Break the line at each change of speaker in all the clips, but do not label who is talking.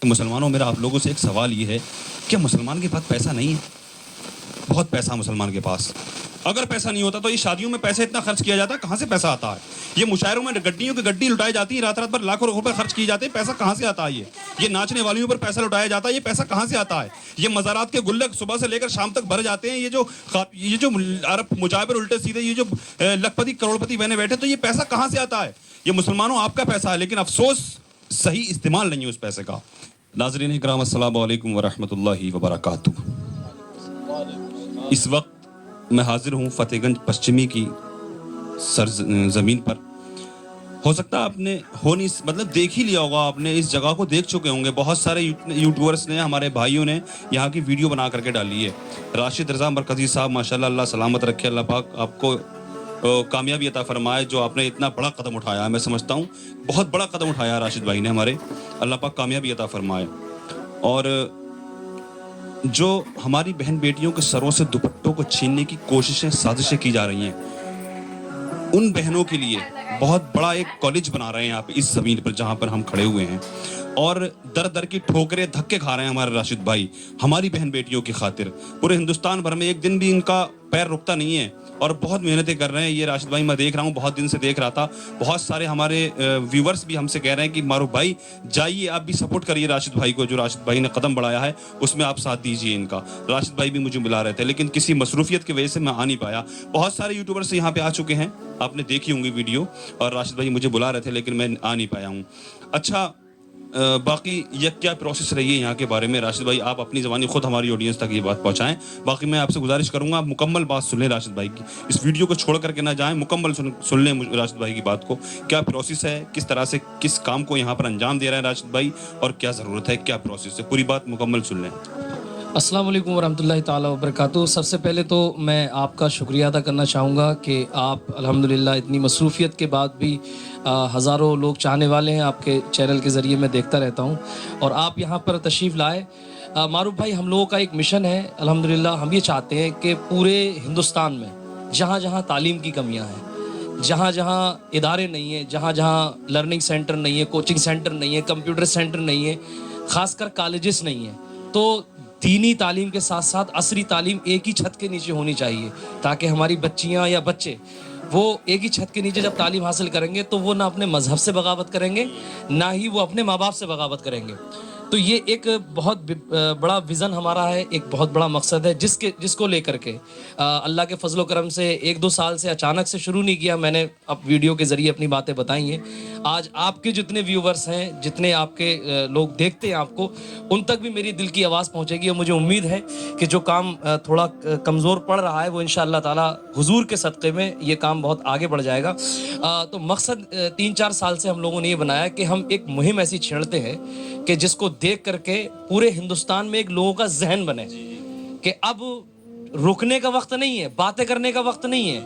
مسلمانوں میرا آپ لوگوں سے ایک سوال یہ ہے کہ مسلمان کے پاس پیسہ نہیں ہے؟ بہت پیسہ مسلمان کے پاس. اگر پیسہ نہیں ہوتا تو یہ شادیوں میں پیسہ اتنا خرچ کیا جاتا ہے, کہاں سے پیسہ آتا ہے؟ یہ مشاعروں میں گڈیوں کی گڈی لٹائی جاتی ہے, رات رات بھر لاکھوں روپے خرچ کیے جاتے ہیں, پیسہ کہاں سے آتا ہے؟ یہ ناچنے والیوں پر پیسہ لٹایا جاتا ہے, یہ پیسہ کہاں سے آتا ہے؟ یہ مزارات کے گلک صبح سے لے کر شام تک بھر جاتے ہیں, یہ جو عرب مجابر الٹے سیدھے یہ جو لکھپتی کروڑپتی بہنے بیٹھے, تو یہ پیسہ کہاں سے آتا ہے؟ یہ مسلمانوں آپ کا پیسہ ہے, لیکن افسوس صحیح استعمال نہیں ہے اس پیسے کا. ناظرین اکرام السلام علیکم ورحمۃ اللہ وبرکاتہ. اس وقت میں حاضر ہوں فتح گنج پشچمی کی زمین پر. ہو سکتا ہے آپ نے دیکھ ہی لیا ہوگا, آپ نے اس جگہ کو دیکھ چکے ہوں گے. بہت سارے یوٹیوبرس نے, ہمارے بھائیوں نے یہاں کی ویڈیو بنا کر کے ڈالی ہے. راشد رضا مرکزی صاحب ماشاءاللہ, اللہ سلامت رکھے, اللہ پاک آپ کو کامیابی عطا فرمائے. جو آپ نے اتنا بڑا قدم اٹھایا ہے, میں سمجھتا ہوں بہت بڑا قدم اٹھایا ہے راشد بھائی نے ہمارے, اللہ پاک کامیابی عطا فرمائے. اور جو ہماری بہن بیٹیوں کے سروں سے دوپٹوں کو چھیننے کی کوششیں, سازشیں کی جا رہی ہیں, ان بہنوں کے لیے بہت بڑا ایک کالج بنا رہے ہیں آپ اس زمین پر جہاں پر ہم کھڑے ہوئے ہیں. اور در در کی ٹھوکریں دھکے کھا رہے ہیں ہمارے راشد بھائی ہماری بہن بیٹیوں کی خاطر. پورے ہندوستان بھر میں ایک دن بھی ان کا پیر رکتا نہیں ہے, اور بہت محنتیں کر رہے ہیں. یہ راشد بھائی میں دیکھ رہا ہوں, بہت دن سے دیکھ رہا تھا. بہت سارے ہمارے ویورز بھی ہم سے کہہ رہے ہیں کہ معروف بھائی جائیے, آپ بھی سپورٹ کریے راشد بھائی کو. جو راشد بھائی نے قدم بڑھایا ہے اس میں آپ ساتھ دیجیے ان کا. راشد بھائی بھی مجھے بلا رہے تھے, لیکن کسی مصروفیت کی وجہ سے میں آ نہیں پایا. بہت سارے یوٹیوبرز یہاں پہ آ چکے ہیں, آپ نے دیکھی ہوں گی ویڈیو, اور راشد بھائی مجھے بلا رہے تھے لیکن میں آ نہیں پایا ہوں. اچھا, باقی یہ کیا پروسیس رہی ہے یہاں کے بارے میں, راشد بھائی آپ اپنی زبانی خود ہماری آڈینس تک یہ بات پہنچائیں. باقی میں آپ سے گزارش کروں گا, آپ مکمل بات سن لیں راشد بھائی کی, اس ویڈیو کو چھوڑ کر کے نہ جائیں, مکمل سن لیں راشد بھائی کی بات کو. کیا پروسیس ہے, کس طرح سے کس کام کو یہاں پر انجام دے رہے ہیں راشد بھائی, اور کیا ضرورت ہے, کیا پروسیس ہے, پوری بات مکمل سن لیں.
السلام علیکم ورحمۃ اللہ تعالیٰ وبرکاتہ. سب سے پہلے تو میں آپ کا شکریہ ادا کرنا چاہوں گا کہ آپ الحمدللہ اتنی مصروفیت کے بعد بھی ہزاروں لوگ چاہنے والے ہیں آپ کے چینل کے ذریعے, میں دیکھتا رہتا ہوں, اور آپ یہاں پر تشریف لائے. معروف بھائی, ہم لوگوں کا ایک مشن ہے الحمدللہ. ہم یہ چاہتے ہیں کہ پورے ہندوستان میں جہاں جہاں تعلیم کی کمیاں ہیں, جہاں جہاں ادارے نہیں ہیں, جہاں جہاں لرننگ سینٹر نہیں ہے, کوچنگ سینٹر نہیں ہے, کمپیوٹر سینٹر نہیں ہے, خاص کر کالجز نہیں ہیں, تو دینی تعلیم کے ساتھ ساتھ عصری تعلیم ایک ہی چھت کے نیچے ہونی چاہیے, تاکہ ہماری بچیاں یا بچے وہ ایک ہی چھت کے نیچے جب تعلیم حاصل کریں گے تو وہ نہ اپنے مذہب سے بغاوت کریں گے, نہ ہی وہ اپنے ماں باپ سے بغاوت کریں گے. تو یہ ایک بہت بڑا ویژن ہمارا ہے, ایک بہت بڑا مقصد ہے, جس کو لے کر کے اللہ کے فضل و کرم سے 1-2 سال سے اچانک سے شروع نہیں کیا. میں نے اب ویڈیو کے ذریعے اپنی باتیں بتائی ہیں. آج آپ کے جتنے ویورز ہیں, جتنے آپ کے لوگ دیکھتے ہیں آپ کو, ان تک بھی میری دل کی آواز پہنچے گی, اور مجھے امید ہے کہ جو کام تھوڑا کمزور پڑ رہا ہے وہ انشاءاللہ تعالی حضور کے صدقے میں یہ کام بہت آگے بڑھ جائے گا. تو مقصد 3-4 سال سے ہم لوگوں نے یہ بنایا کہ ہم ایک مہم ایسی چھیڑتے ہیں کہ جس کو دیکھ کر کے پورے ہندوستان میں ایک لوگوں کا ذہن بنے کہ اب رکنے کا وقت نہیں ہے, باتیں کرنے کا وقت نہیں ہے,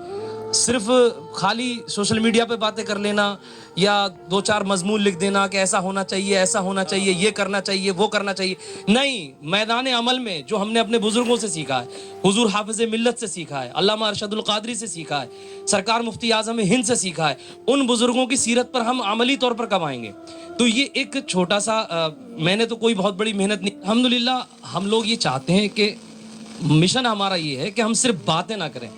صرف خالی سوشل میڈیا پہ باتیں کر لینا یا 2-4 مضمون لکھ دینا کہ ایسا ہونا چاہیے, ایسا ہونا چاہیے, یہ کرنا چاہیے, وہ کرنا چاہیے. نہیں, میدان عمل میں جو ہم نے اپنے بزرگوں سے سیکھا ہے, حضور حافظ ملت سے سیکھا ہے, علامہ ارشد القادری سے سیکھا ہے, سرکار مفتی اعظم ہند سے سیکھا ہے, ان بزرگوں کی سیرت پر ہم عملی طور پر کب آئیں گے. تو یہ ایک چھوٹا سا, میں نے تو کوئی بہت بڑی محنت نہیں, الحمدللہ ہم لوگ یہ چاہتے ہیں کہ مشن ہمارا یہ ہے کہ ہم صرف باتیں نہ کریں.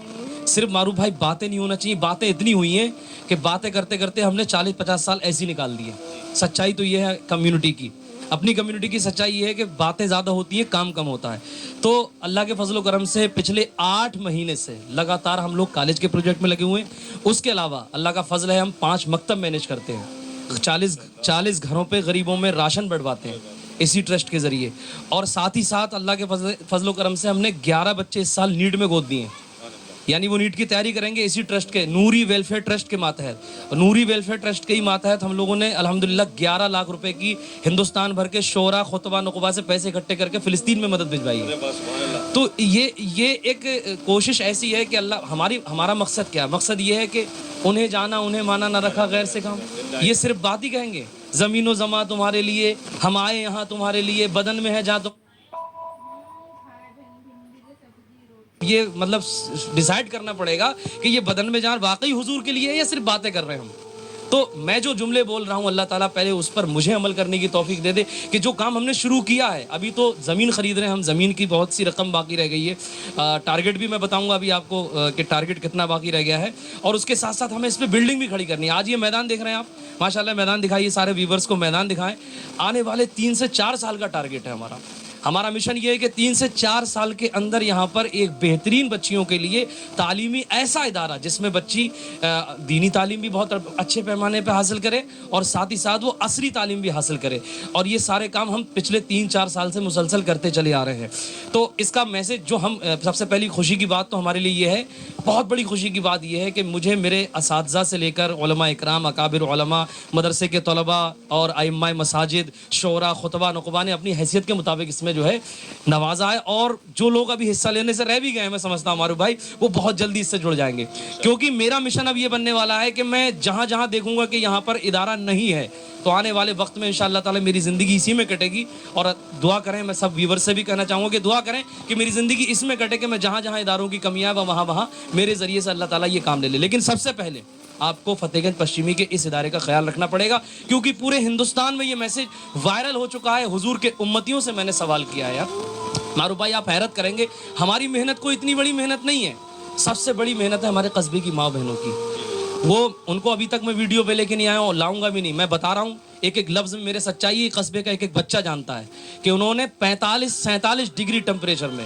صرف معروف بھائی باتیں نہیں ہونا چاہیے, باتیں اتنی ہوئی ہیں کہ باتیں کرتے کرتے ہم نے 40-50 سال ایسے ہی نکال دیے. سچائی تو یہ ہے کمیونٹی کی, اپنی کمیونٹی کی سچائی یہ ہے کہ باتیں زیادہ ہوتی ہیں, کام کم ہوتا ہے. تو اللہ کے فضل و کرم سے پچھلے 8 مہینے سے لگاتار ہم لوگ کالج کے پروجیکٹ میں لگے ہوئے ہیں. اس کے علاوہ اللہ کا فضل ہے, ہم 5 مکتب مینیج کرتے ہیں, 40 گھروں پہ غریبوں میں راشن بنٹواتے ہیں اسی ٹرسٹ کے ذریعے. اور ساتھ ہی ساتھ اللہ کے فضل و کرم سے ہم نے 11 بچے اس سال نیٹ میں گود دیے ہیں, یعنی وہ نیٹ کی تیاری کریں گے اسی ٹرسٹ کے, نوری ویلفیئر ٹرسٹ کے ماتحت. نوری ویلفیئر ٹرسٹ کے ہی ماتحت ہم لوگوں نے الحمدللہ 11 لاکھ روپے کی ہندوستان بھر کے شعراء, خطبہ, نقبہ سے پیسے اکٹھے کر کے فلسطین میں مدد بھجوائی ہے. تو یہ ایک کوشش ایسی ہے کہ ہمارا مقصد کیا ہے, مقصد یہ ہے کہ انہیں جانا انہیں مانا نہ رکھا غیر سے کام. یہ صرف بات ہی کہیں گے, زمین و زماں تمہارے لیے, ہم آئے یہاں تمہارے لیے, بدن میں ہے جہاں تم, یہ مطلب ڈیسائیڈ کرنا پڑے گا کہ یہ بدن میں جان واقعی حضور کے لیے ہے یا صرف باتیں کر رہے ہیں ہم. تو میں جو جملے بول رہا ہوں اللہ تعالیٰ پہلے اس پر مجھے عمل کرنے کی توفیق دے دے کہ جو کام ہم نے شروع کیا ہے، ابھی تو زمین خرید رہے ہیں ہم، زمین کی بہت سی رقم باقی رہ گئی ہے، ٹارگٹ بھی میں بتاؤں گا ابھی آپ کو کہ ٹارگٹ کتنا باقی رہ گیا ہے، اور اس کے ساتھ ساتھ ہمیں اس پہ بلڈنگ بھی کھڑی کرنی ہے۔ آج یہ میدان دیکھ رہے ہیں آپ، ماشاءاللہ میدان دکھائیے، سارے ویورز کو میدان دکھائیں۔ آنے والے 3 سے 4 سال کا ٹارگٹ ہے ہمارا مشن یہ ہے کہ 3 سے 4 سال کے اندر یہاں پر ایک بہترین بچیوں کے لیے تعلیمی ایسا ادارہ جس میں بچی دینی تعلیم بھی بہت اچھے پیمانے پہ حاصل کرے اور ساتھ ہی ساتھ وہ عصری تعلیم بھی حاصل کرے، اور یہ سارے کام ہم پچھلے 3-4 سال سے مسلسل کرتے چلے آ رہے ہیں۔ تو اس کا میسج جو ہم سب سے پہلی خوشی کی بات تو ہمارے لیے یہ ہے، بہت بڑی خوشی کی بات یہ ہے کہ مجھے میرے اساتذہ سے لے کر علماء اکرام، اکابر علماء، مدرسے کے طلباء اور ائمہ مساجد، شعراء، خطبہ، نقباء نے اپنی حیثیت کے مطابق اس میں جو ہے نوازا ہے، اور جو لوگ ابھی حصہ لینے سے رہ بھی گئے ہیں، میں سمجھتا ہوں معروف بھائی وہ بہت جلدی اس سے جڑ جائیں گے، کیونکہ میرا مشن اب یہ بننے والا ہے کہ میں جہاں جہاں دیکھوں گا کہ یہاں پر ادارہ نہیں ہے تو آنے والے وقت میں انشاءاللہ تعالی میری زندگی اسی میں کٹے گی، اور دعا کریں، میں سب ویور سے بھی کہنا چاہوں گا کہ دعا کریں کہ میری زندگی اس میں کٹے کہ میں جہاں جہاں اداروں کی کمیاں ہیں وہاں میرے ذریعے سے اللہ تعالیٰ یہ کام لے لے۔ لیکن سب سے پہلے آپ کو فتح گنج پشچمی کے اس ادارے کا خیال رکھنا پڑے گا، کیونکہ پورے ہندوستان میں یہ میسج وائرل ہو چکا ہے۔ حضور کے امتیوں سے میں نے سوال کیا ہے یار معروف بھائی، آپ حیرت کریں گے، ہماری محنت کوئی اتنی بڑی محنت نہیں ہے، سب سے بڑی محنت ہے ہمارے قصبے کی ماں بہنوں کی۔ وہ ان کو ابھی تک میں ویڈیو پہ لے کے نہیں آیا ہوں، لاؤں گا بھی نہیں، میں بتا رہا ہوں ایک ایک لفظ میں میرے سچائی، قصبے کا ایک ایک بچہ جانتا ہے کہ انہوں نے 45-47 ڈگری ٹیمپریچر میں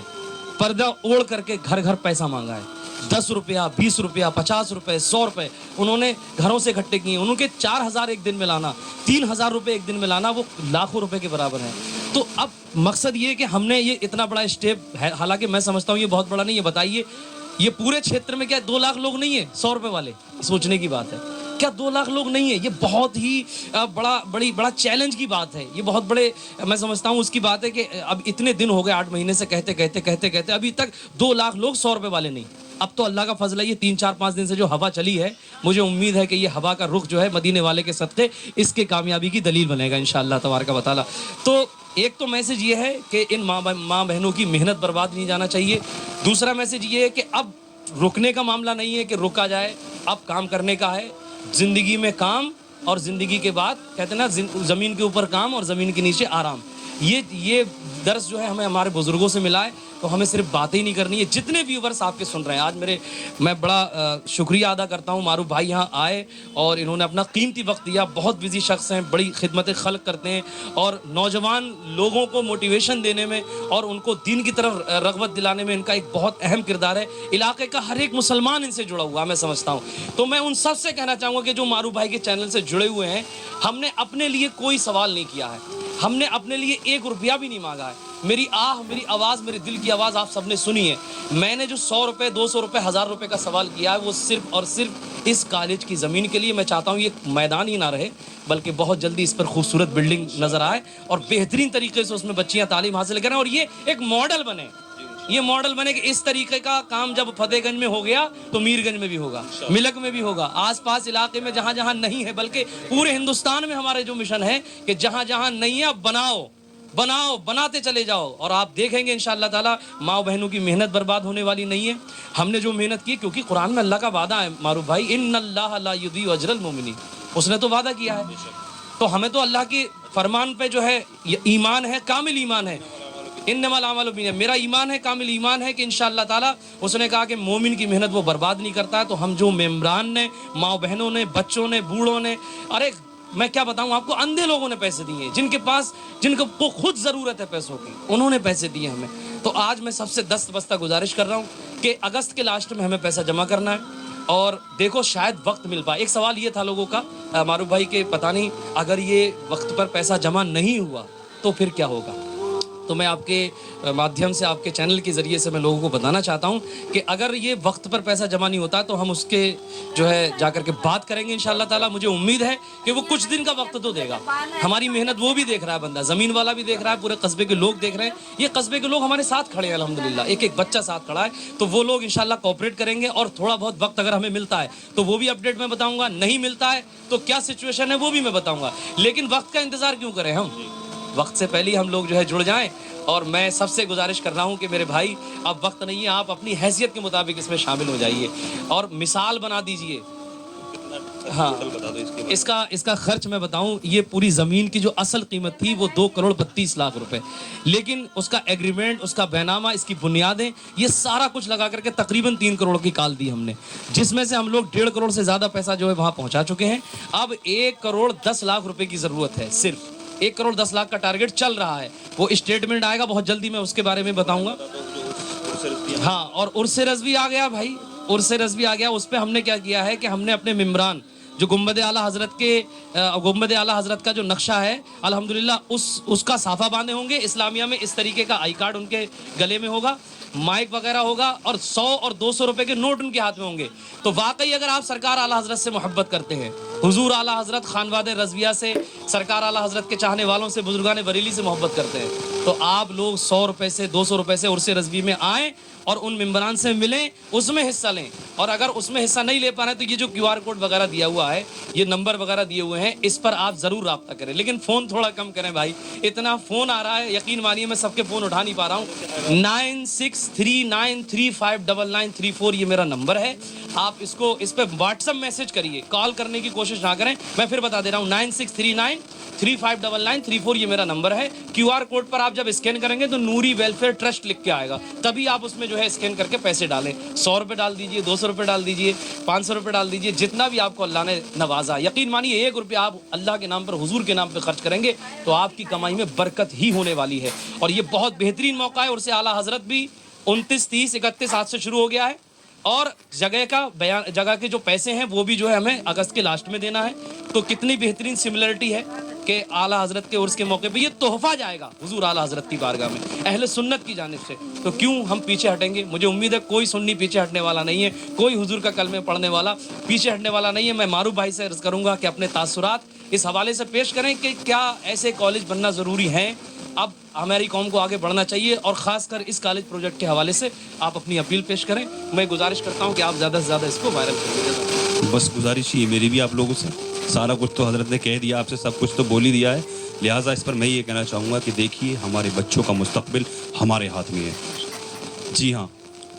پردہ اوڑھ کر کے گھر گھر پیسہ مانگا ہے، 10 روپیہ، 20 روپیہ، 50 روپے، 100 روپے انہوں نے گھروں سے اکٹھے کیے۔ ان کے 4000 ایک دن میں لانا، 3000 روپے ایک دن میں لانا، وہ لاکھوں روپے کے برابر ہے۔ تو اب مقصد یہ ہے کہ ہم نے یہ اتنا بڑا اسٹیپ ہے، حالانکہ میں سمجھتا ہوں یہ بہت بڑا نہیں ہے، بتائیے یہ پورے چھیتر میں کیا 2 لاکھ لوگ نہیں ہیں 100 روپے والے؟ سوچنے کی بات ہے، کیا 2 لاکھ لوگ نہیں ہیں؟ یہ بہت ہی بڑا چیلنج کی بات ہے، یہ بہت بڑے میں سمجھتا ہوں اس کی بات ہے کہ اب اتنے دن ہو گئے 8 مہینے سے کہتے ابھی تک 2 لاکھ لوگ 100 روپے والے نہیں۔ اب تو اللہ کا فضل ہے، یہ 3-4-5 دن سے جو ہوا چلی ہے، مجھے امید ہے کہ یہ ہوا کا رخ جو ہے مدینے والے کے صدقے اس کے کامیابی کی دلیل بنے گا انشاءاللہ تبارک و تعالی۔ تو ایک تو میسج یہ ہے کہ ان ماں بہنوں کی محنت برباد نہیں جانا چاہیے۔ دوسرا میسج یہ ہے کہ اب رکنے کا معاملہ نہیں ہے کہ رکا جائے، اب کام کرنے کا ہے، زندگی میں کام، اور زندگی کے بعد کہتے ہیں نا زمین کے اوپر کام اور زمین کے نیچے آرام۔ یہ درس جو ہے ہمیں ہمارے بزرگوں سے ملا ہے، تو ہمیں صرف باتیں ہی نہیں کرنی ہے۔ جتنے ویورز آپ کے سن رہے ہیں آج میں بڑا شکریہ ادا کرتا ہوں، معروف بھائی یہاں آئے اور انہوں نے اپنا قیمتی وقت دیا، بہت بزی شخص ہیں، بڑی خدمت خلق کرتے ہیں، اور نوجوان لوگوں کو موٹیویشن دینے میں اور ان کو دین کی طرف رغبت دلانے میں ان کا ایک بہت اہم کردار ہے۔ علاقے کا ہر ایک مسلمان ان سے جڑا ہوا میں سمجھتا ہوں۔ تو میں ان سب سے کہنا چاہوں گا کہ جو معروف بھائی کے چینل سے جڑے ہوئے ہیں، ہم نے اپنے لیے کوئی سوال نہیں کیا ہے، ہم نے اپنے لیے 1 روپیہ بھی نہیں مانگا ہے۔ میری میری آواز، میرے دل کی آواز آپ سب نے سنی ہے۔ میں نے جو 100 روپے، 200 روپے، 1000 روپے کا سوال کیا ہے وہ صرف اور صرف اس کالج کی زمین کے لیے۔ میں چاہتا ہوں یہ میدان ہی نہ رہے، بلکہ بہت جلدی اس پر خوبصورت بلڈنگ نظر آئے اور بہترین طریقے سے اس میں بچیاں تعلیم حاصل کریں، اور یہ ایک ماڈل بنے، یہ ماڈل بنے کہ اس طریقے کا کام جب فتح گنج میں ہو گیا تو میر گنج میں بھی ہوگا، ملک میں بھی ہوگا، آس پاس علاقے میں جہاں جہاں نہیں ہے، بلکہ پورے ہندوستان میں ہمارے جو مشن ہے کہ جہاں جہاں نہیں ہے بناتے چلے جاؤ، اور آپ دیکھیں گے انشاءاللہ تعالیٰ ماں بہنوں کی محنت برباد ہونے والی نہیں ہے۔ ہم نے جو محنت کی، کیونکہ قرآن میں اللہ کا وعدہ ہے معروف بھائی، ان اللہ لا یضیع اجر المؤمنین، اس نے تو وعدہ کیا ہے، تو ہمیں تو اللہ کی فرمان پہ جو ہے ایمان ہے، کامل ایمان ہے۔ انما الاعمال بالنیات، میرا ایمان ہے، کامل ایمان ہے کہ انشاءاللہ تعالیٰ اس نے کہا کہ مومن کی محنت وہ برباد نہیں کرتا ہے۔ تو ہم جو ممبران نے، ماں بہنوں نے، بچوں نے، بوڑھوں نے، ارے میں کیا بتاؤں آپ کو، اندھے لوگوں نے پیسے دیے، جن کو خود ضرورت ہے پیسوں کی، انہوں نے پیسے دیے ہمیں۔ تو آج میں سب سے دست بستہ گزارش کر رہا ہوں کہ اگست کے لاسٹ میں ہمیں پیسہ جمع کرنا ہے، اور دیکھو شاید وقت مل پائے۔ ایک سوال یہ تھا لوگوں کا معروف بھائی کہ پتہ نہیں اگر یہ وقت پر پیسہ جمع نہیں ہوا تو پھر کیا ہوگا۔ تو میں آپ کے مادھیم سے، آپ کے چینل کے ذریعے سے میں لوگوں کو بتانا چاہتا ہوں کہ اگر یہ وقت پر پیسہ جمع نہیں ہوتا تو ہم اس کے جو ہے جا کر کے بات کریں گے انشاءاللہ تعالیٰ۔ مجھے امید ہے کہ وہ کچھ دن کا وقت تو دے گا، ہماری محنت وہ بھی دیکھ رہا ہے بندہ، زمین والا بھی دیکھ رہا ہے، پورے قصبے کے لوگ دیکھ رہے ہیں، یہ قصبے کے لوگ ہمارے ساتھ کھڑے ہیں الحمدللہ، ایک ایک بچہ ساتھ کھڑا ہے، تو وہ لوگ انشاءاللہ کوآپریٹ کریں گے، اور تھوڑا بہت وقت اگر ہمیں ملتا ہے تو وہ بھی اپڈیٹ میں بتاؤں گا، نہیں ملتا ہے تو کیا سچویشن ہے وہ بھی میں بتاؤں گا۔ لیکن وقت کا انتظار کیوں کریں، ہم وقت سے پہلے ہم لوگ جو ہے جڑ جائیں۔ اور میں سب سے گزارش کر رہا ہوں کہ میرے بھائی اب وقت نہیں ہے، آپ اپنی حیثیت کے مطابق اس میں شامل ہو جائیے اور مثال بنا دیجئے۔ ہاں
बता दो इसके बारे
इसका खर्च मैं बताऊं, ये पूरी ज़मीन की जो असल कीमत थी वो 2,32,00,000 रुपए, लेकिन उसका एग्रीमेंट, उसका बैनामा, इसकी बुनियादें, ये सारा कुछ लगा करके तकरीबन 3 करोड़ की काल दी हमने, जिसमें से हम लोग 1.5 करोड़ से ज़्यादा पैसा जो है वहाँ पहुँचा चुके हैं। अब 1,10,00,000 रुपए की ज़रूरत है, सिर्फ 1,10,00,000 का टारगेट चल रहा है। वो स्टेटमेंट आएगा बहुत जल्दी, मैं उसके बारे में बताऊंगा। हाँ, और उर्स रज़वी आ गया भाई, उर्स रज़वी आ गया। उस पर हमने क्या किया है कि हमने अपने मेम्बरान जो गुंबद आला हज़रत का जो नक्शा है अल्हम्दुलिल्लाह उसका साफा बांधे होंगे। इस्लामिया में इस तरीके का आई कार्ड उनके गले में होगा, माइक वगैरह होगा, और 100 और 200 रुपए के नोट उनके हाथ में होंगे। तो वाकई अगर आप सरकार आला हज़रत से मोहब्बत करते हैं, हुजूर आला हज़रत खानवाद रज़विया से, सरकार आला हज़रत के चाहने वालों से, बुजुर्गान बरेली से मोहब्बत करते हैं, तो आप लोग 100 रुपए से 200 रुपए से उर्स रज़वी में आएँ और उन मेम्बरान से मिलें, उसमें हिस्सा लें। और अगर उसमें हिस्सा नहीं ले पा रहे हैं तो ये जो QR कोड वगैरह दिया हुआ है, ये नंबर वगैरह दिए हुए हैं, इस पर आप ज़रूर रब्ता करें। लेकिन फ़ोन थोड़ा कम करें भाई, इतना फ़ोन आ रहा है, यकीन मानिए मैं सबके फ़ोन उठा नहीं पा रहा हूँ। 9639359934 ये मेरा नंबर है। आप इस पर व्हाट्सअप मैसेज करिए, कॉल करने की कोशिश ना करें। मैं फिर बता दे रहा हूँ, 9639359934 ये मेरा नंबर है। QR कोड पर आप जब स्कैन करेंगे तो नूरी वेलफेयर ट्रस्ट लिख के आएगा, तभी आप उसमें जो है स्कैन करके पैसे डालें। 100 रुपये डाल दीजिए, 200 रुपये डाल दीजिए, 500 रुपये डाल दीजिए, जितना भी आपको अल्लाह ने नवाजा। यकीन मानिए 1 रुपया आप अल्लाह के नाम पर, हुजूर के नाम पर खर्च करेंगे तो आपकी कमाई में बरकत ही होने वाली है। और ये बहुत बेहतरीन मौका है। उर्स आला हज़रत भी 29, 30, 31 आज से शुरू हो गया है, और जगह के जो पैसे हैं वो भी जो है हमें अगस्त के लास्ट में देना है। तो कितनी बेहतरीन सिमिलरिटी है कि आला हज़रत के उर्स के मौके पे ये तोहफा जाएगा हुजूर आला हज़रत की बारगाह में अहले सुन्नत की जानिब से। तो क्यों हम पीछे हटेंगे? मुझे उम्मीद है कोई सुन्नी पीछे हटने वाला नहीं है, कोई हुजूर का कलमे पढ़ने वाला पीछे हटने वाला नहीं है। मैं मारूफ भाई से अर्ज़ करूँगा कि अपने तासुरात इस हवाले से पेश करें कि क्या ऐसे कॉलेज बनना ज़रूरी हैं, अब हमारी कौम को आगे बढ़ना चाहिए, और ख़ासकर इस कॉलेज प्रोजेक्ट के हवाले से आप अपनी अपील पेश करें। मैं गुजारिश करता हूँ कि आप ज़्यादा से ज़्यादा इसको वायरल करें।
बस गुजारिश ही मेरी भी आप लोगों से, सारा कुछ तो हज़रत ने कह दिया, आपसे सब कुछ तो बोल ही दिया है। लिहाजा इस पर मैं ये कहना चाहूँगा कि देखिए, हमारे बच्चों का मुस्तकबिल हमारे हाथ में है। जी हाँ,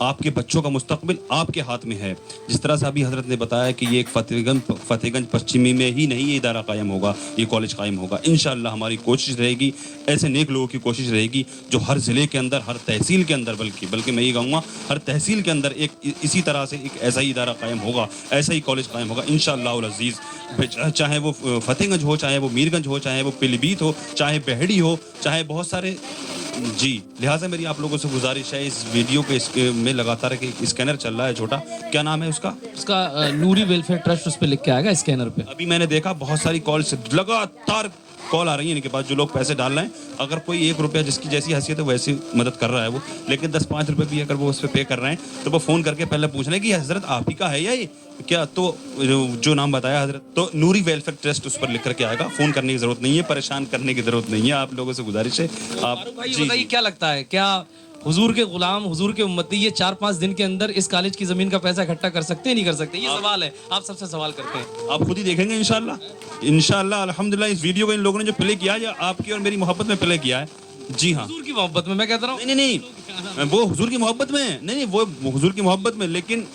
आपके बच्चों का मुस्तकबिल आपके हाथ में है। जिस तरह से अभी हज़रत ने बताया कि ये एक फतेहगंज पश्चिमी में ही नहीं ये इदारा कायम होगा, ये कॉलेज कायम होगा। इंशाअल्लाह हमारी कोशिश रहेगी, ऐसे नेक लोगों की कोशिश रहेगी जो हर ज़िले के अंदर, हर तहसील के अंदर, बल्कि मैं ये कहूँगा हर तहसील के अंदर एक इसी तरह से एक ऐसा ही इदारा कायम होगा, ऐसा ही कॉलेज कायम होगा इंशाअल्लाहुल अज़ीज़। चाहे वो फतेहगंज हो, चाहे वो मीरगंज हो, चाहे वो पीलीभीत हो, चाहे बेहड़ी हो, चाहे बहुत सारे। जी, लिहाजा मेरी आप लोगों से गुजारिश है, इस वीडियो के में लगातार एक स्कैनर चल रहा है छोटा, क्या नाम है उसका?
नूरी वेलफेयर ट्रस्ट उस पर लिख के आएगा स्कैनर पे।
अभी मैंने देखा बहुत सारी कॉल से लगातार कॉल आ रही है इनके पास, जो लोग पैसे डाल रहे हैं। अगर कोई 1 रुपया जिसकी जैसी हैसियत है वैसी मदद कर रहा है वो, लेकिन 10-5 रुपये भी अगर वो उस पर पे कर रहे हैं तो वो फ़ोन करके पहले पूछ रहे हैं कि हज़रत आप ही का है या ये क्या? तो जो नाम बताया हज़रत, तो नूरी वेलफेयर ट्रस्ट उस पर लिख करके आएगा। फ़ोन करने की ज़रूरत नहीं है, परेशान करने की ज़रूरत नहीं है। आप लोगों से गुजारिश है, आप
बताइए क्या लगता है, क्या हुजूर के गुलाम, हुजूर के उम्मती ये 4-5 दिन के अंदर इस कॉलेज की ज़मीन का पैसा इकट्ठा कर सकते हैं, नहीं कर सकते? ये सवाल है, आप सबसे सवाल करते हैं,
आप खुद ही देखेंगे इंशाअल्लाह। अल्हम्दुलिल्लाह इस वीडियो को इन लोगों ने जो प्ले किया है, आपकी और मेरी मोहब्बत में प्ले किया है। जी हाँ,
हुजूर की मोहब्बत में मैं कहता रहा हूँ।
नहीं, वो हुजूर की मोहब्बत में नहीं, वो हुजूर की मोहब्बत में, लेकिन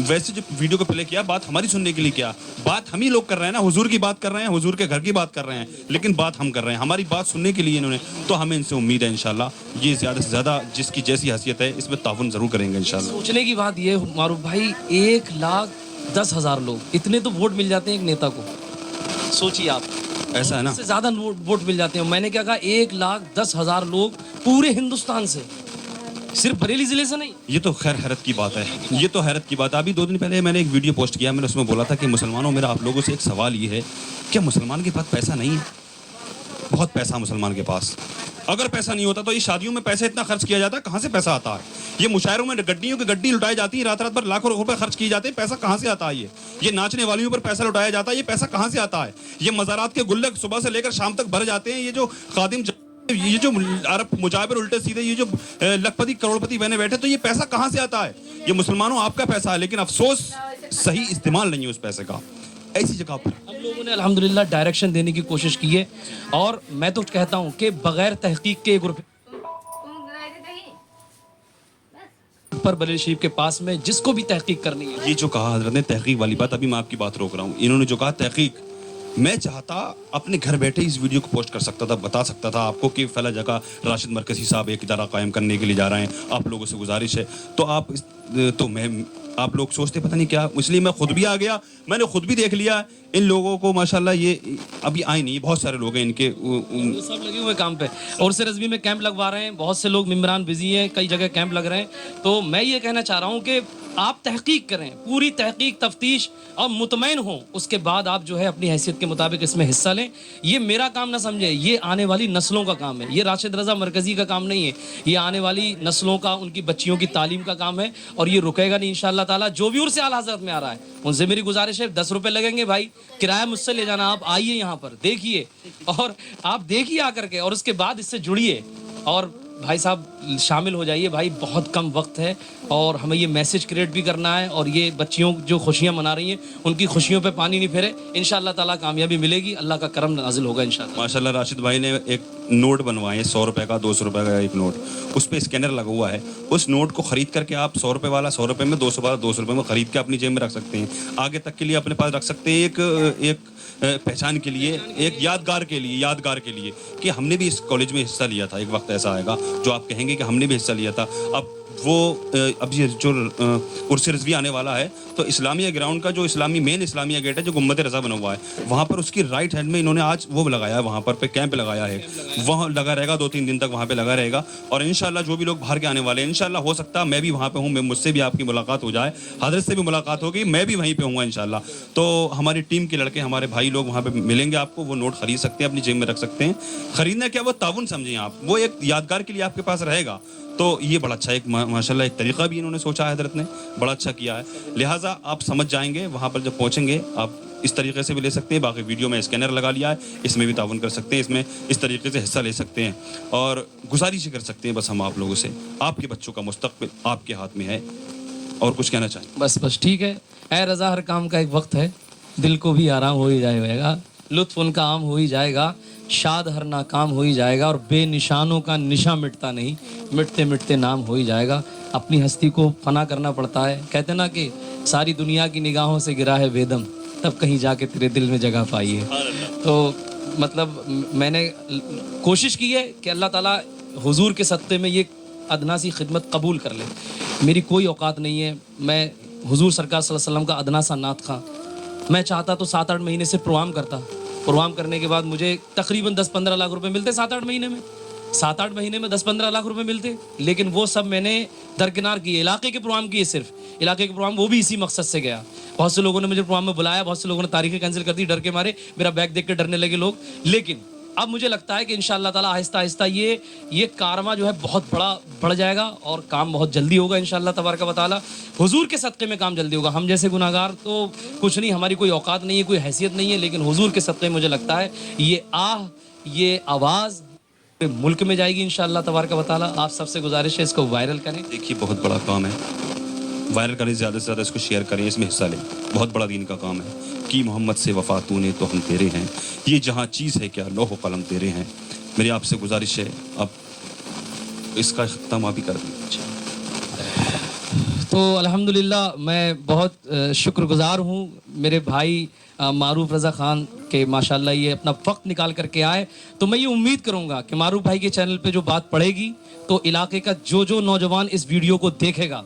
वैसे जो वीडियो को प्ले किया, बात हमारी सुनने के लिए क्या, बात हम ही लोग कर रहे हैं ना, हुजूर की बात कर रहे हैं, हुजूर के घर की बात कर रहे हैं, लेकिन बात हम कर रहे हैं, हमारी बात सुनने के लिए इन्होंने। तो हमें इनसे उम्मीद है इंशाल्लाह ये ज़्यादा से ज़्यादा जिसकी जैसी हैसियत है इसमें ताउन ज़रूर करेंगे इंशाल्लाह।
सोचने की बात ये मारूफ भाई, 1,10,000 लोग, इतने तो वोट मिल जाते हैं एक नेता को। सोचिए आप,
ऐसा है ना,
इससे ज़्यादा वोट मिल जाते हैं। मैंने क्या कहा, 1,10,000 लोग पूरे हिंदुस्तान से, सिर्फ बरेली जिले से नहीं।
ये तो खैर हैरत की बात है, ये तो हैरत की बात है। अभी 2 दिन पहले मैंने एक वीडियो पोस्ट किया, मैंने उसमें बोला था कि मुसलमानों, मेरा आप लोगों से एक सवाल ये है, क्या मुसलमान के पास पैसा नहीं है? बहुत पैसा मुसलमान के पास। अगर पैसा नहीं होता तो इस शादियों में पैसा इतना खर्च किया जाता है, कहाँ से पैसा आता है? ये मुशायरों में गड्डियों की गड्डी लुटाई जाती है, रात रात भर लाखों रुपए खर्च किए जाते हैं, पैसा कहाँ से आता है? ये नाचने वालियों पर पैसा लुटाया जाता है, ये पैसा कहाँ से आता है? ये मज़ारात के गुल्लक सुबह से लेकर शाम तक भर जाते हैं, ये जो खादिम, ये जो अरब मुजाबिर उल्टे सीधे, ये जो लखपति करोड़पति बने बैठे, तो ये पैसा कहाँ से आता है? ये मुसलमानों आपका पैसा है, लेकिन अफसोस सही इस्तेमाल नहीं है उस पैसे का। ऐसी जगह पर
हम लोगों ने अल्हम्दुलिल्लाह डायरेक्शन देने की कोशिश की है, और मैं तो कहता हूँ कि बगैर तहकीक के 1 रुपये पर बरेली शरीफ के पास में, जिसको भी तहकीक करनी है।
ये जो कहा हजरत ने तहकीक वाली बात, अभी मैं आपकी बात रोक रहा हूँ, इन्होंने जो कहा तहकीक, मैं चाहता अपने घर बैठे इस वीडियो को पोस्ट कर सकता था, बता सकता था आपको कि फला जगह राशिद मरकज़ी साहब एक इदारा कायम करने के लिए जा रहे हैं, आप लोगों से गुजारिश है। तो आप लोग सोचते पता नहीं क्या, इसलिए मैं खुद भी आ गया, मैंने खुद भी देख लिया इन लोगों को, माशाल्लाह ये अभी आए नहीं, बहुत सारे लोग हैं इनके
वो सब लगे हुए काम पे, और से रज़वी में कैंप लगवा रहे हैं, बहुत से लोग मिम्बरान बिजी हैं, कई जगह कैंप लग रहे हैं। तो मैं ये कहना चाह रहा हूँ कि आप तहकीक करें, पूरी तहकीक तफ्तीश, और मुतमईन हों, उसके बाद आप जो है अपनी हैसियत के मुताबिक इसमें हिस्सा लें। ये मेरा काम ना समझे, ये आने वाली नस्लों का काम है, ये राशिद रज़ा मरकज़ी का काम नहीं है, ये आने वाली नस्लों का, उनकी बच्चियों की तालीम का काम है, और ये रुकेगा नहीं इंशाअल्लाह ताला। जो भी उर्स आला हज़रत में आ रहा है उनसे मेरी गुजारिश है, 10 रुपये लगेंगे भाई, किराया मुझसे ले जाना, आप आइए यहाँ पर देखिए, और आप देखिए आकर के, और उसके बाद इससे जुड़िए, और भाई साहब शामिल हो जाइए। भाई बहुत कम वक्त है, और हमें ये मैसेज क्रिएट भी करना है, और ये बच्चियों जो खुशियाँ मना रही हैं उनकी खुशियों पे पानी नहीं फेरे, इंशाअल्लाह ताला कामयाबी मिलेगी, अल्लाह का करम नाजिल होगा इंशाअल्लाह।
माशाल्लाह राशिद भाई ने एक नोट बनवाए हैं, 100 रुपये का, 200 रुपये का एक नोट, उस पर स्कैनर लगा हुआ है, उस नोट को खरीद करके आप 100 रुपये वाला 100 रुपये में, 200 वाला 200 रुपये में खरीद के अपनी जेब में रख सकते हैं, आगे तक के लिए अपने पास रख सकते हैं, एक पहचान के लिए, एक यादगार के लिए कि हमने भी इस कॉलेज में हिस्सा लिया था। एक वक्त ऐसा आएगा जो आप कहेंगे कि हमने भी हिस्सा लिया था। अब ये जो उर्स रिज़वी आने वाला है, तो इस्लामिया ग्राउंड का जो मेन इस्लामिया गेट है जो गुम्बद रज़ा बना हुआ है, वहाँ पर उसकी राइट हैंड में इन्होंने आज वो लगाया है, वहाँ पर कैंप लगाया है, वहाँ लगा रहेगा 2-3 दिन तक वहाँ पे लगा रहेगा। और इंशाल्लाह जो भी लोग बाहर के आने वाले हैं, इंशाल्लाह हो सकता है मैं भी वहाँ पे हूँ, मुझसे भी आपकी मुलाकात हो जाए, हज़रत से भी मुलाकात होगी, मैं भी वहीं पे हूँगा इंशाल्लाह। तो हमारी टीम के लड़के, हमारे भाई लोग वहाँ पे मिलेंगे आपको, वो नोट खरीद सकते हैं, अपनी जेब में रख सकते हैं। खरीदना क्या, वो ताउन समझें आप, वो एक यादगार के लिए आपके पास रहेगा। तो ये बड़ा अच्छा एक माशाल्लाह एक तरीक़ा भी इन्होंने सोचा है, हज़रत ने बड़ा अच्छा किया है। लिहाजा आप समझ जाएंगे, वहाँ पर जब पहुँचेंगे आप इस तरीके से भी ले सकते हैं। बाकी वीडियो में स्कैनर लगा लिया है, इसमें भी ताउन कर सकते हैं, इसमें इस तरीके से हिस्सा ले सकते हैं, और गुजारिश कर सकते हैं बस हम आप लोगों से, आपके बच्चों का मुस्तक़बिल आपके हाथ में है। और कुछ कहना चाहें?
बस ठीक है। ऐ रज़ा, हर काम का एक वक्त है, दिल को भी आराम हो ही जाएगा, लुत्फ़ उनका आम हो ही जाएगा, शाद हर नाकाम हो ही जाएगा, और बेनिशानों का निशा मिटता नहीं, मिटते मिटते नाम हो ही जाएगा। अपनी हस्ती को फना करना पड़ता है। कहते ना कि सारी दुनिया की निगाहों से गिरा है बेदम, तब कहीं जाके तेरे दिल में जगह पाई है। तो मतलब मैंने कोशिश की है कि अल्लाह ताला हुजूर के सत्ते में ये अदना सी खिदमत कबूल कर ले। मेरी कोई औकात नहीं है, मैं हुजूर सरकार सल्लल्लाहु अलैहि वसल्लम का अदना सा नात खां, मैं चाहता तो 7-8 महीने से प्रोग्राम करता, प्रोग्राम करने के बाद मुझे तकरीबन 10-15 लाख रुपए मिलते 7-8 महीने में, 7-8 महीने में 10-15 लाख रुपए मिलते। लेकिन वो सब मैंने दरकिनार किए, इलाके के प्रोग्राम किए, सिर्फ इलाके के प्रोग्राम, वो भी इसी मकसद से गया। बहुत से लोगों ने मुझे प्रोग्राम में बुलाया, बहुत से लोगों ने तारीखें कैंसिल कर दी, डर के मारे, मेरा बैग देख के डरने लगे लोग। लेकिन अब मुझे लगता है कि इंशाअल्लाह ताला आहिस्ता आहिस्ता ये कारवां जो है बहुत बड़ा बढ़ जाएगा, और काम बहुत जल्दी होगा इंशाअल्लाह तबारक व तआला। हुजूर के सदक़े में काम जल्दी होगा। हम जैसे गुनाहगार तो कुछ नहीं, हमारी कोई औकात नहीं है, कोई हैसियत नहीं है, लेकिन हुजूर के सदक़े में मुझे लगता है ये आवाज़ मुल्क में जाएगी इंशाअल्लाह तबारक व तआला। आप सबसे गुजारिश है इसको वायरल करें।
देखिए बहुत बड़ा काम है, वायरल करें, ज़्यादा से ज़्यादा इसको शेयर करें, इसमें हिस्सा लें, बहुत बड़ा दीन का काम है। कि मोहम्मद से वफ़ा तूने तो हम तेरे हैं, ये जहाँ चीज़ है क्या लौह कलम तेरे हैं। मेरी आपसे गुजारिश है अब इसका ख़त्म आप ही कर दीजिए।
तो अल्हम्दुलिल्लाह मैं बहुत शुक्रगुज़ार हूँ मेरे भाई मारूफ रज़ा ख़ान के, माशाल्लाह ये अपना वक्त निकाल करके आए। तो मैं ये उम्मीद करूँगा कि मारूफ भाई के चैनल पे जो बात पड़ेगी तो इलाके का जो नौजवान इस वीडियो को देखेगा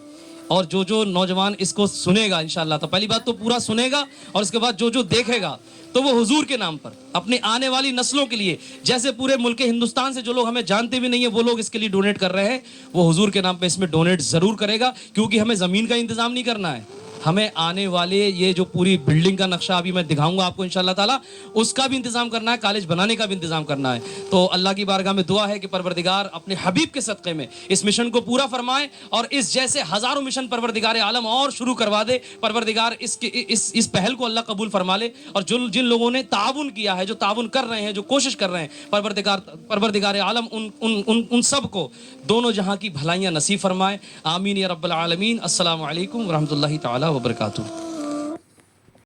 और जो नौजवान इसको सुनेगा इंशाअल्लाह, तो पहली बात तो पूरा सुनेगा, और उसके बाद जो देखेगा तो वो हुजूर के नाम पर अपने आने वाली नस्लों के लिए, जैसे पूरे मुल्क हिंदुस्तान से जो लोग हमें जानते भी नहीं है वो लोग इसके लिए डोनेट कर रहे हैं, वो हुजूर के नाम पे इसमें डोनेट ज़रूर करेगा। क्योंकि हमें ज़मीन का इंतज़ाम नहीं करना है, हमें आने वाले ये जो पूरी बिल्डिंग का नक्शा अभी मैं दिखाऊंगा आपको इंशाअल्लाह ताला, उसका भी इंतज़ाम करना है, कॉलेज बनाने का भी इंतज़ाम करना है। तो अल्लाह की बारगाह में दुआ है कि परवरदिगार अपने हबीब के सदक़े में इस मिशन को पूरा फरमाए, और इस जैसे हज़ारों मिशन परवरदिगार आलम और शुरू करवा दे। परवरदिगार इस पहल को अल्लाह कबूल फरमा ले, और जिन लोगों ने ताउन किया है, जो ताउन कर रहे हैं, जो कोशिश कर रहे हैं, परवरदिगार आलम उन सब को दोनों जहाँ की भलाइयाँ नसीब फरमाए। आमीन या रब्बल आलमीन। अस्सलामु अलैकुम व रहमतुल्लाहि तआला व बरकातुहू।